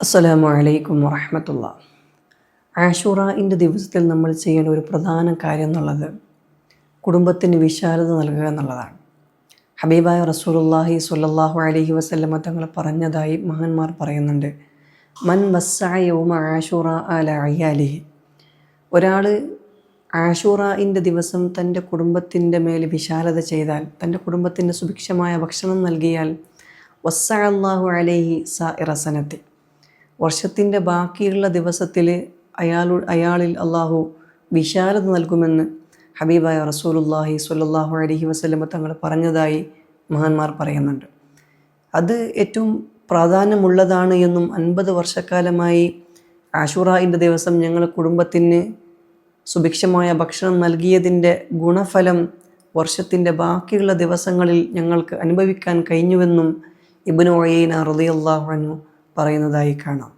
അസ്സലാമു അലൈക്കും വറഹ്മത്തുള്ളാഹി. ആഷൂറയിൻ്റെ ദിവസത്തിൽ നമ്മൾ ചെയ്യേണ്ട ഒരു പ്രധാന കാര്യം എന്നുള്ളത് കുടുംബത്തിന് വിശാലത നൽകുക എന്നുള്ളതാണ്. ഹബീബായ റസൂലുള്ളാഹി സ്വല്ലല്ലാഹു അലൈഹി വസല്ലമ തങ്ങൾ പറഞ്ഞതായി മഹാന്മാർ പറയുന്നുണ്ട്, മൻ വസ്സഅ യൗമ ആഷൂറ അല അയാലിഹി. ഒരാൾ ആഷൂറയിൻ്റെ ദിവസം തൻ്റെ കുടുംബത്തിൻ്റെ മേൽ വിശാലത ചെയ്താൽ, തൻ്റെ കുടുംബത്തിന് സുഭിക്ഷമായ ഭക്ഷണം നൽകിയാൽ, വസ്സഅ അല്ലാഹു അലൈഹി സാഇറ സനത്തി, വർഷത്തിൻ്റെ ബാക്കിയുള്ള ദിവസത്തിൽ അയാളിൽ അള്ളാഹു വിശാലത നൽകുമെന്ന് ഹബീബായ റസൂലുള്ളാഹി സ്വല്ലല്ലാഹു അലൈഹി വസല്ലമ തങ്ങൾ പറഞ്ഞതായി മഹാന്മാർ പറയുന്നുണ്ട്. അത് ഏറ്റവും പ്രാധാന്യമുള്ളതാണ് എന്നും 50 വർഷക്കാലമായി ആഷൂറയിൻ്റെ ദിവസം ഞങ്ങൾ കുടുംബത്തിന് സുഭിക്ഷമായ ഭക്ഷണം നൽകിയതിൻ്റെ ഗുണഫലം വർഷത്തിൻ്റെ ബാക്കിയുള്ള ദിവസങ്ങളിൽ ഞങ്ങൾക്ക് അനുഭവിക്കാൻ കഴിഞ്ഞുവെന്നും ഇബ്നു ഉയൈന റളിയല്ലാഹു അൻഹു പറയുന്നതായി കാണാം.